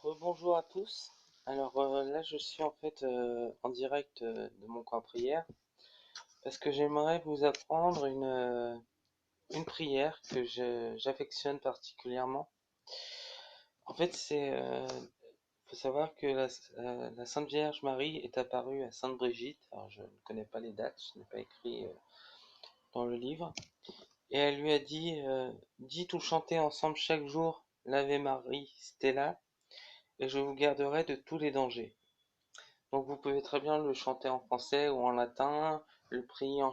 Bonjour à tous. Alors là, je suis en fait en direct de mon coin prière parce que j'aimerais vous apprendre une prière que j'affectionne particulièrement. En fait, faut savoir que la Sainte Vierge Marie est apparue à Sainte Brigitte. Alors, je ne connais pas les dates, ce n'est pas écrit dans le livre. Et elle lui a dit dites ou chantez ensemble chaque jour l'Ave Marie Stella, et je vous garderai de tous les dangers. Donc vous pouvez très bien le chanter en français ou en latin, le prier en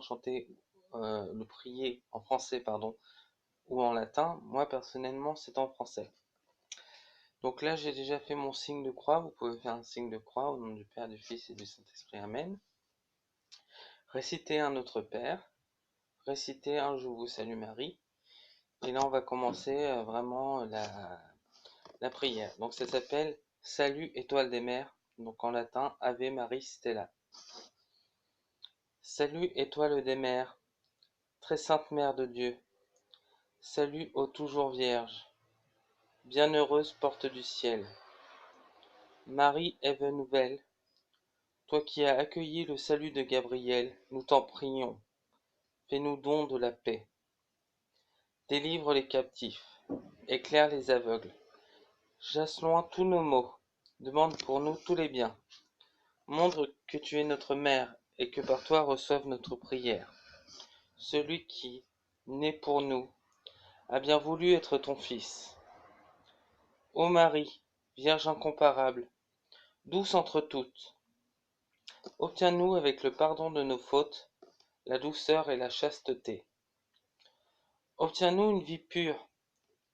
français, pardon, ou en latin. Moi personnellement, c'est en français. Donc là, j'ai déjà fait mon signe de croix. Vous pouvez faire un signe de croix au nom du Père, du Fils et du Saint-Esprit. Amen. Récitez un Notre Père. Récitez un Je vous salue Marie. Et là, on va commencer vraiment la prière. Donc ça s'appelle Salut étoile des mers. Donc en latin, Ave Maris Stella. Salut étoile des mers, très sainte Mère de Dieu, salut ô toujours Vierge, bienheureuse porte du ciel. Marie, Ève nouvelle, toi qui as accueilli le salut de Gabriel, nous t'en prions, fais-nous don de la paix. Délivre les captifs, éclaire les aveugles, chasse loin tous nos maux, demande pour nous tous les biens. Montre que tu es notre mère et que par toi reçoive notre prière. Celui qui, né pour nous, a bien voulu être ton fils. Ô Marie, Vierge incomparable, douce entre toutes, obtiens-nous avec le pardon de nos fautes, la douceur et la chasteté. Obtiens-nous une vie pure,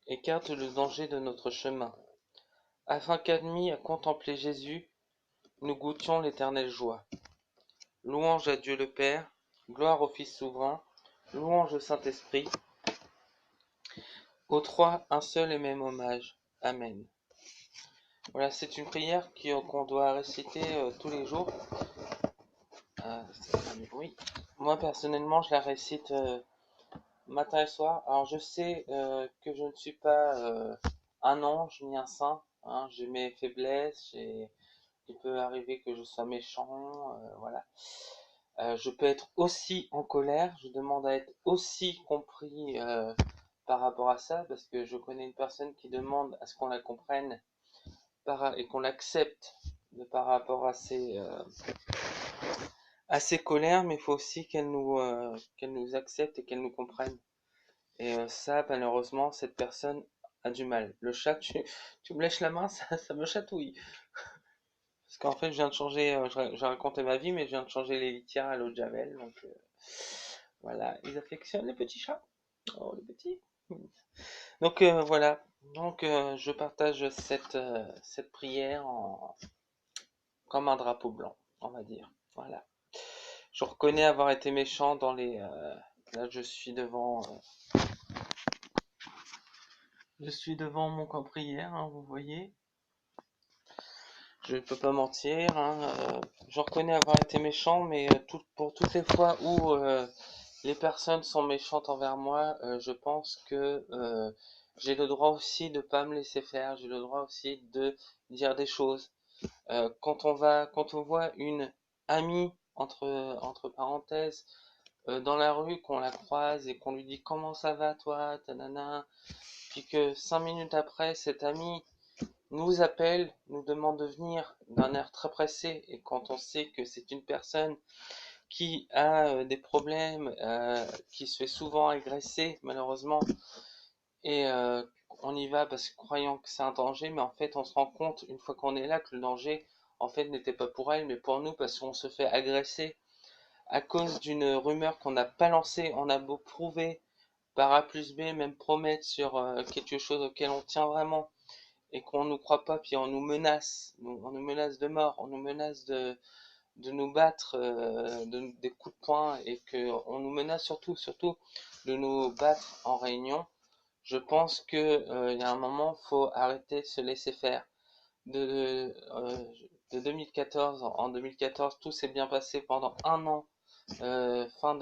écarte le danger de notre chemin, afin qu'admis à contempler Jésus, nous goûtions l'éternelle joie. Louange à Dieu le Père, gloire au Fils souverain, louange au Saint-Esprit, aux trois un seul et même hommage. Amen. Voilà, c'est une prière qu'on doit réciter tous les jours. C'est du bruit. Moi personnellement, je la récite matin et soir. Alors je sais que je ne suis pas un ange ni un saint, hein. J'ai mes faiblesses, il peut arriver que je sois méchant, voilà. Je peux être aussi en colère, je demande à être aussi compris par rapport à ça, parce que je connais une personne qui demande à ce qu'on la comprenne et qu'on l'accepte par rapport à ses colères, mais il faut aussi qu'elle nous accepte et qu'elle nous comprenne. Et ça, malheureusement, cette personne a du mal. Le chat, tu me lèches la main, ça me chatouille. Parce qu'en fait, je viens de changer, j'ai raconté ma vie, mais je viens de changer les litières à l'eau de Javel. Donc voilà, ils affectionnent les petits chats. Oh, les petits. Donc voilà. Donc je partage cette prière comme un drapeau blanc, on va dire. Voilà. Je reconnais avoir été méchant dans là, je suis devant mon camp prière, hein, vous voyez. Je ne peux pas mentir, hein, je reconnais avoir été méchant, mais pour toutes les fois où les personnes sont méchantes envers moi, je pense que j'ai le droit aussi de pas me laisser faire, j'ai le droit aussi de dire des choses. Quand on voit une amie entre parenthèses dans la rue, qu'on la croise et qu'on lui dit comment ça va toi, tanana, puis que 5 minutes après, cette amie nous appelle, nous demande de venir d'un air très pressé, et quand on sait que c'est une personne qui a des problèmes, qui se fait souvent agresser malheureusement, et on y va parce que croyant que c'est un danger, mais en fait on se rend compte une fois qu'on est là que le danger en fait n'était pas pour elle mais pour nous, parce qu'on se fait agresser à cause d'une rumeur qu'on n'a pas lancée. On a beau prouver par A plus B, même promettre sur quelque chose auquel on tient vraiment, et qu'on nous croit pas, puis on nous menace, on nous menace de mort, on nous menace de nous battre des coups de poing, et qu'on nous menace surtout de nous battre en réunion. Je pense que il y a un moment, faut arrêter de se laisser faire. De 2014, en 2014, tout s'est bien passé pendant un an. Fin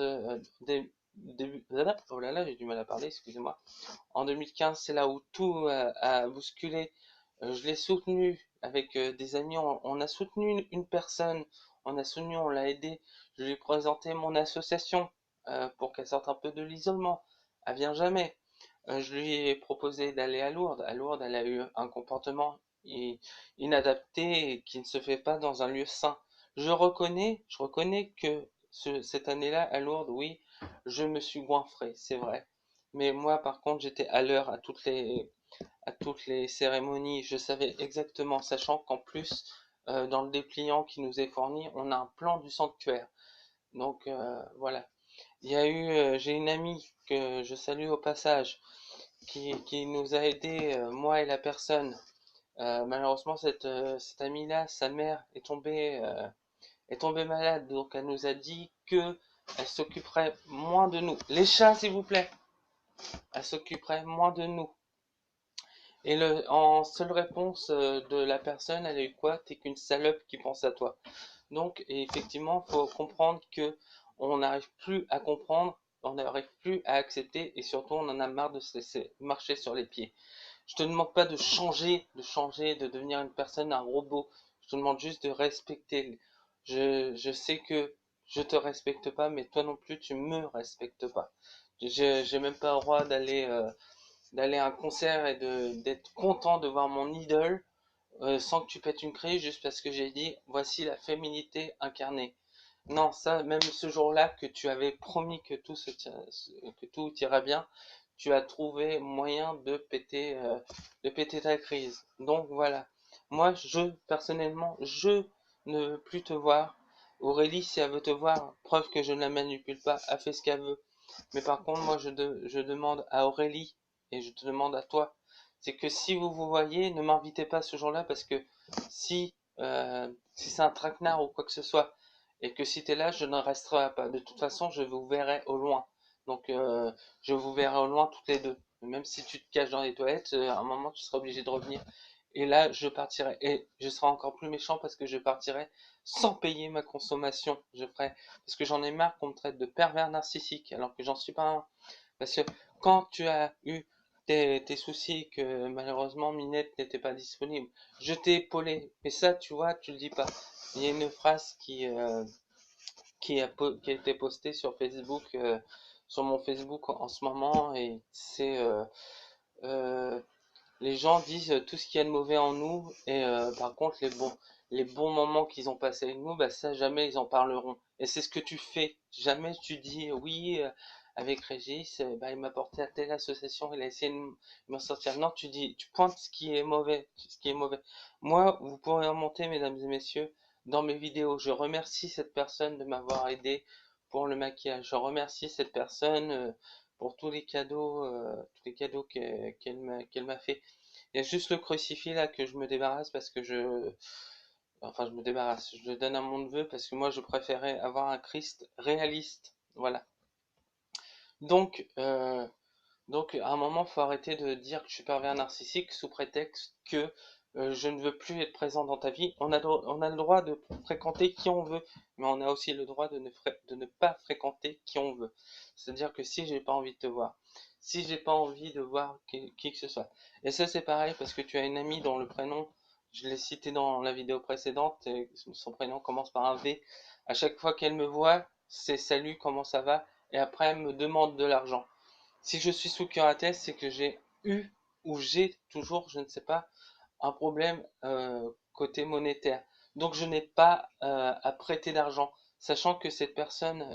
début, oh là là, j'ai du mal à parler, excusez-moi. En 2015, c'est là où tout a bousculé. Je l'ai soutenu avec des amis, on a soutenu une personne, on a soutenu, on l'a aidé. Je lui ai présenté mon association pour qu'elle sorte un peu de l'isolement. Elle vient jamais. Je lui ai proposé d'aller à Lourdes. À Lourdes, elle a eu un comportement inadapté et qui ne se fait pas dans un lieu sain. Je reconnais que cette année-là, à Lourdes, oui, je me suis goinfré, c'est vrai. Mais moi, par contre, j'étais à l'heure à toutes les cérémonies. Je savais exactement, sachant qu'en plus, dans le dépliant qui nous est fourni, on a un plan du sanctuaire. Donc voilà. J'ai une amie que je salue au passage, qui nous a aidés, moi et la personne. Malheureusement, cette amie-là, sa mère est tombée malade, donc elle nous a dit que elle s'occuperait moins de nous. Les chats, s'il vous plaît. Elle s'occuperait moins de nous. Et en seule réponse de la personne, elle a eu quoi? T'es qu'une salope qui pense à toi. Donc, effectivement, il faut comprendre que on n'arrive plus à comprendre, on n'arrive plus à accepter, et surtout, on en a marre de se laisser marcher sur les pieds. Je te demande pas de changer, de devenir une personne, un robot. Je te demande juste de respecter. Je sais que je te respecte pas, mais toi non plus, tu me respectes pas. J'ai même pas le droit d'aller à un concert et d'être content de voir mon idole sans que tu pètes une crise juste parce que j'ai dit voici la féminité incarnée. Non, ça, même ce jour-là que tu avais promis que tout irait bien, tu as trouvé moyen de péter ta crise. Donc voilà. Moi, personnellement, je ne veux plus te voir. Aurélie, si elle veut te voir, preuve que je ne la manipule pas, a fait ce qu'elle veut. Mais par contre, moi, je demande à Aurélie, et je te demande à toi, c'est que si vous vous voyez, ne m'invitez pas ce jour-là, parce que si c'est un traquenard ou quoi que ce soit, et que si tu es là, je ne resterai pas. De toute façon, je vous verrai au loin. Donc, je vous verrai au loin toutes les deux. Même si tu te caches dans les toilettes, à un moment, tu seras obligé de revenir. Et là, je partirai. Et je serai encore plus méchant parce que je partirai sans payer ma consommation. Parce que j'en ai marre qu'on me traite de pervers narcissique, alors que j'en suis pas un. Parce que quand tu as eu tes soucis et que malheureusement Minette n'était pas disponible, je t'ai épaulé. Mais ça, tu vois, tu le dis pas. Il y a une phrase qui a été postée sur Facebook, sur mon Facebook en ce moment, et c'est euh, les gens disent tout ce qu'il y a de mauvais en nous, et par contre les bons moments qu'ils ont passés avec nous, bah ça jamais ils en parleront. Et c'est ce que tu fais. Jamais tu dis oui, avec Régis, bah, il m'a porté à telle association, il a essayé de m'en sortir. Non, tu pointes ce qui est mauvais, ce qui est mauvais. Moi, vous pourrez remonter, mesdames et messieurs, dans mes vidéos. Je remercie cette personne de m'avoir aidé pour le maquillage. Je remercie cette personne pour tous les cadeaux qu'elle m'a fait. Il y a juste le crucifix là que je me débarrasse parce que enfin, je me débarrasse. Je le donne à mon neveu parce que moi, je préférais avoir un Christ réaliste. Voilà. Donc, euh, donc, à un moment, il faut arrêter de dire que je suis pervers narcissique sous prétexte que je ne veux plus être présent dans ta vie. On a le droit de fréquenter qui on veut, mais on a aussi le droit de ne pas fréquenter qui on veut. C'est-à-dire que si j'ai pas envie de te voir, si j'ai pas envie de voir qui que ce soit. Et ça, c'est pareil parce que tu as une amie dont le prénom, je l'ai cité dans la vidéo précédente, et son prénom commence par un V. À chaque fois qu'elle me voit, c'est salut, comment ça va? Et après, elle me demande de l'argent. Si je suis sous curatelle, c'est que j'ai eu ou j'ai toujours, je ne sais pas, un problème côté monétaire. Donc je n'ai pas à prêter d'argent, sachant que cette personne,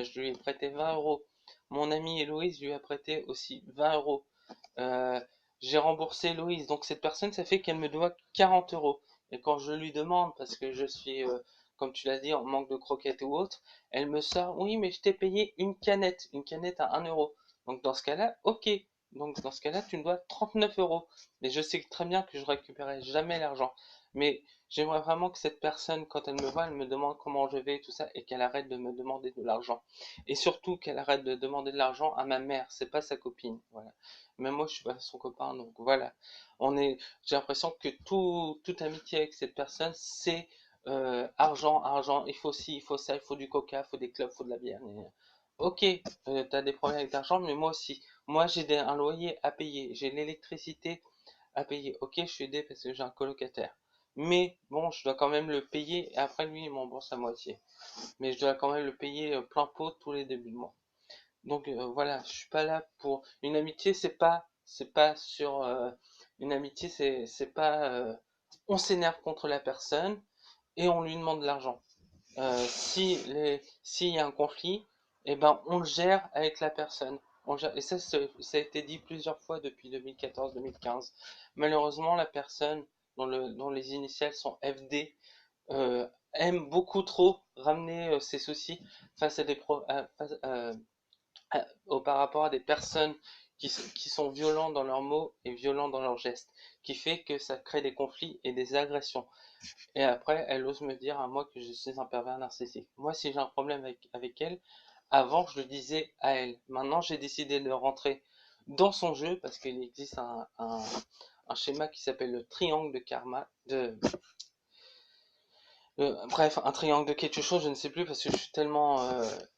je lui ai prêté 20 euros. Mon amie Héloïse lui a prêté aussi 20 euros. Euh, j'ai remboursé Héloïse, donc cette personne, ça fait qu'elle me doit 40 euros. Et quand je lui demande, parce que je suis, comme tu l'as dit, en manque de croquettes ou autre, elle me sort, oui, mais je t'ai payé une canette à 1 euro. Donc dans ce cas-là, ok. Donc dans ce cas-là, tu me dois 39 euros. Et je sais très bien que je récupérerai jamais l'argent. Mais j'aimerais vraiment que cette personne, quand elle me voit, elle me demande comment je vais et tout ça, et qu'elle arrête de me demander de l'argent. Et surtout qu'elle arrête de demander de l'argent à ma mère, c'est pas sa copine. Voilà. Même moi, je suis pas son copain, donc voilà. J'ai l'impression que toute amitié avec cette personne, c'est argent, argent. Il faut ci, il faut ça, il faut du coca, il faut des clubs, il faut de la bière. Ok, t'as des problèmes avec l'argent, mais moi aussi. Moi, j'ai un loyer à payer, j'ai l'électricité à payer. Ok, je suis aidé parce que j'ai un colocataire. Mais bon, je dois quand même le payer et après lui, il m'embourse à moitié. Mais je dois quand même le payer plein pot tous les débuts de mois. Donc voilà, je suis pas là pour une amitié, c'est pas sur une amitié, c'est pas on s'énerve contre la personne et on lui demande de l'argent. S'il y a un conflit, eh ben on le gère avec la personne. Et ça a été dit plusieurs fois depuis 2014-2015. Malheureusement, la personne dont les initiales sont FD aime beaucoup trop ramener ses soucis face à des pro, à- face- par rapport à des personnes qui sont violents dans leurs mots et violents dans leurs gestes, qui fait que ça crée des conflits et des agressions. Et après, elle ose me dire à moi que je suis un pervers narcissique. Moi, si j'ai un problème avec elle, avant, je le disais à elle. Maintenant, j'ai décidé de rentrer dans son jeu parce qu'il existe un schéma qui s'appelle le triangle de karma, bref, un triangle de quelque chose, je ne sais plus parce que je suis tellement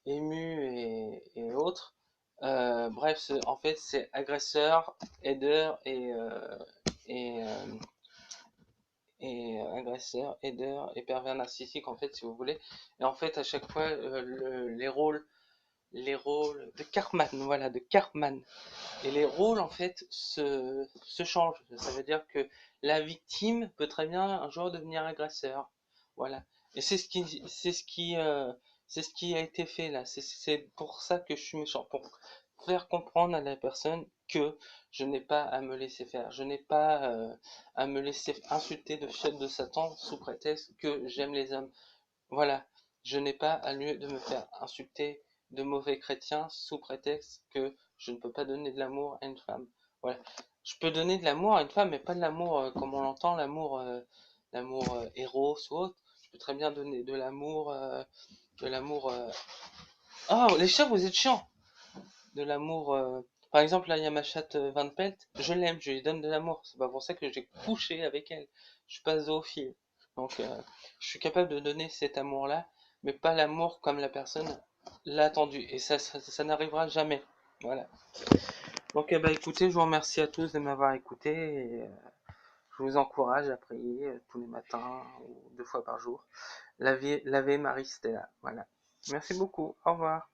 ému et autres. Bref, en fait, c'est agresseur, aideur et, euh, agresseur, aideur et pervers narcissique, en fait, si vous voulez. Et en fait, à chaque fois, les rôles de Cartman, voilà, de Cartman. Et les rôles, en fait, se changent. Ça veut dire que la victime peut très bien un jour devenir agresseur. Voilà. Et c'est ce qui a été fait là. C'est pour ça que je suis méchant. Pour faire comprendre à la personne que je n'ai pas à me laisser faire. Je n'ai pas à me laisser insulter de chef de Satan sous prétexte que j'aime les hommes. Voilà, je n'ai pas à lieu de me faire insulter de mauvais chrétiens sous prétexte que je ne peux pas donner de l'amour à une femme. Voilà. Je peux donner de l'amour à une femme, mais pas de l'amour comme on l'entend, l'amour héros ou autre. Je peux très bien donner de l'amour. Oh, les chats, vous êtes chiants. De l'amour. Par exemple, là, il y a ma chatte Van Pelt. Je l'aime, je lui donne de l'amour. C'est pas pour ça que j'ai couché avec elle. Je suis pas zoophile. Donc, je suis capable de donner cet amour-là, mais pas l'amour comme la personne l'a attendu. Et ça n'arrivera jamais. Voilà. Donc, bah, écoutez, je vous remercie à tous de m'avoir écouté. Et, je vous encourage à prier tous les matins ou 2 fois par jour. L'Ave Marie Stella. Voilà. Merci beaucoup. Au revoir.